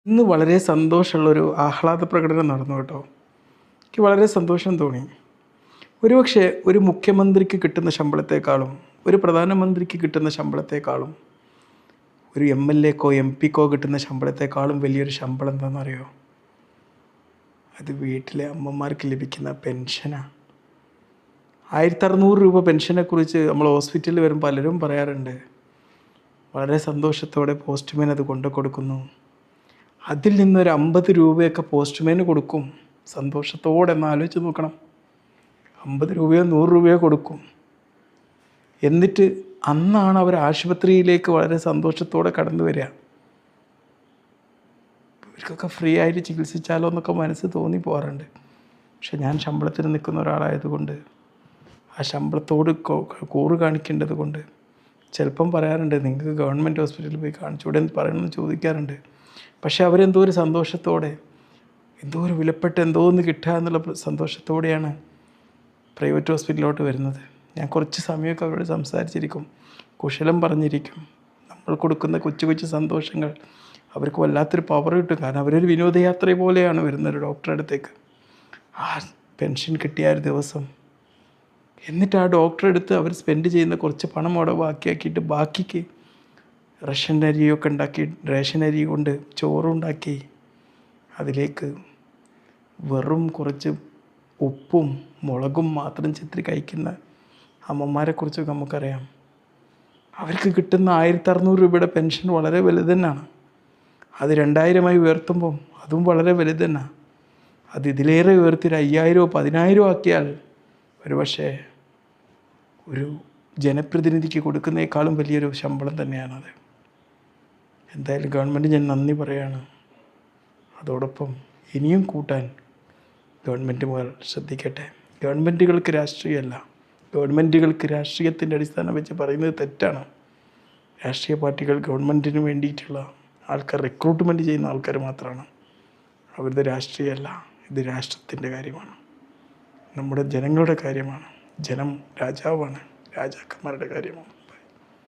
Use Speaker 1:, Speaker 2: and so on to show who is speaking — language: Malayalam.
Speaker 1: ഇന്ന് വളരെ സന്തോഷമുള്ളൊരു ആഹ്ലാദ പ്രകടനം നടന്നു കേട്ടോ. എനിക്ക് വളരെ സന്തോഷം തോന്നി. ഒരുപക്ഷെ ഒരു മുഖ്യമന്ത്രിക്ക് കിട്ടുന്ന ശമ്പളത്തെക്കാളും ഒരു പ്രധാനമന്ത്രിക്ക് കിട്ടുന്ന ശമ്പളത്തെക്കാളും ഒരു എം എൽ എക്കോ എം പിക്കോ കിട്ടുന്ന ശമ്പളത്തെക്കാളും വലിയൊരു ശമ്പളം എന്താണെന്നറിയോ? അത് വീട്ടിലെ അമ്മമാർക്ക് ലഭിക്കുന്ന പെൻഷനാണ്. 1600 രൂപ പെൻഷനെക്കുറിച്ച് നമ്മൾ ഹോസ്പിറ്റലിൽ വരുമ്പോൾ പലരും പറയാറുണ്ട്. വളരെ സന്തോഷത്തോടെ പോസ്റ്റ്മാൻ അത് കൊണ്ടു കൊടുക്കുന്നു. അതിൽ നിന്നൊരു 50 രൂപയൊക്കെ പോസ്റ്റ്മാന് കൊടുക്കും. സന്തോഷത്തോടെ ഒന്ന് ആലോചിച്ച് നോക്കണം. 50 രൂപയോ 100 രൂപയോ കൊടുക്കും. എന്നിട്ട് അന്നാണ് അവർ ആശുപത്രിയിലേക്ക് വളരെ സന്തോഷത്തോടെ കടന്നു വരിക. ഇവർക്കൊക്കെ ഫ്രീ ആയിട്ട് ചികിത്സിച്ചാലോ എന്നൊക്കെ മനസ്സ് തോന്നിപ്പോകാറുണ്ട്. പക്ഷെ ഞാൻ ശമ്പളത്തിന് നിൽക്കുന്ന ഒരാളായതുകൊണ്ട് ആ ശമ്പളത്തോട് കൂറ് കാണിക്കേണ്ടത് കൊണ്ട് ചിലപ്പം പറയാറുണ്ട്, നിങ്ങൾക്ക് ഗവൺമെൻറ് ഹോസ്പിറ്റലിൽ പോയി കാണിച്ചുകൂടെ എന്ന് പറയണമെന്ന് ചോദിക്കാറുണ്ട്. പക്ഷേ അവരെന്തോ ഒരു സന്തോഷത്തോടെ, എന്തോ ഒരു വിലപ്പെട്ട എന്തോ ഒന്ന് കിട്ടുക എന്നുള്ള സന്തോഷത്തോടെയാണ് പ്രൈവറ്റ് ഹോസ്പിറ്റലിലോട്ട് വരുന്നത്. ഞാൻ കുറച്ച് സമയമൊക്കെ അവരോട് സംസാരിച്ചിരിക്കും, കുശലം പറഞ്ഞിരിക്കും. നമ്മൾ കൊടുക്കുന്ന കൊച്ചു കൊച്ചു സന്തോഷങ്ങൾ അവർക്ക് വല്ലാത്തൊരു പവർ കിട്ടും. കാരണം അവരൊരു വിനോദയാത്ര പോലെയാണ് വരുന്നത് ഒരു ഡോക്ടറുടെ അടുത്തേക്ക്. ആ പെൻഷൻ കിട്ടിയ ഒരു ദിവസം, എന്നിട്ട് ആ ഡോക്ടറെ അടുത്ത് അവർ സ്പെൻഡ് ചെയ്യുന്ന കുറച്ച് പണം അവിടെ ബാക്കിയാക്കിയിട്ട് ബാക്കിക്ക് റേഷൻ അരിയൊക്കെ ഉണ്ടാക്കി, റേഷൻ അരി കൊണ്ട് ചോറുണ്ടാക്കി അതിലേക്ക് വെറും കുറച്ച് ഉപ്പും മുളകും മാത്രം ചിത്രി കഴിക്കുന്ന അമ്മമാരെക്കുറിച്ചൊക്കെ നമുക്കറിയാം. അവർക്ക് കിട്ടുന്ന 1600 രൂപയുടെ പെൻഷൻ വളരെ വലുത് തന്നെയാണ്. അത് 2000 ഉയർത്തുമ്പം അതും വളരെ വലുത് തന്നെ. അത് ഇതിലേറെ ഉയർത്തി 5000 10,000 ആക്കിയാൽ ഒരുപക്ഷെ ഒരു ജനപ്രതിനിധിക്ക് കൊടുക്കുന്നതിനേക്കാളും വലിയൊരു ശമ്പളം തന്നെയാണത്. എന്തായാലും ഗവൺമെൻറ് ഞാൻ നന്ദി പറയുകയാണ്. അതോടൊപ്പം ഇനിയും കൂട്ടാൻ ഗവൺമെൻറ് മുതൽ ശ്രദ്ധിക്കട്ടെ. ഗവൺമെൻറ്റുകൾക്ക് രാഷ്ട്രീയമല്ല, ഗവൺമെൻറ്റുകൾക്ക് രാഷ്ട്രീയത്തിൻ്റെ അടിസ്ഥാനം വെച്ച് പറയുന്നത് തെറ്റാണ്. രാഷ്ട്രീയ പാർട്ടികൾ ഗവൺമെൻറ്റിന് വേണ്ടിയിട്ടുള്ള ആൾക്കാർ റിക്രൂട്ട്മെൻറ്റ് ചെയ്യുന്ന ആൾക്കാർ മാത്രമാണ്. അവരുടെ രാഷ്ട്രീയമല്ല, ഇത് രാഷ്ട്രത്തിൻ്റെ കാര്യമാണ്, നമ്മുടെ ജനങ്ങളുടെ കാര്യമാണ്. ജനം രാജാവാണ്, രാജാക്കന്മാരുടെ കാര്യമാണ്.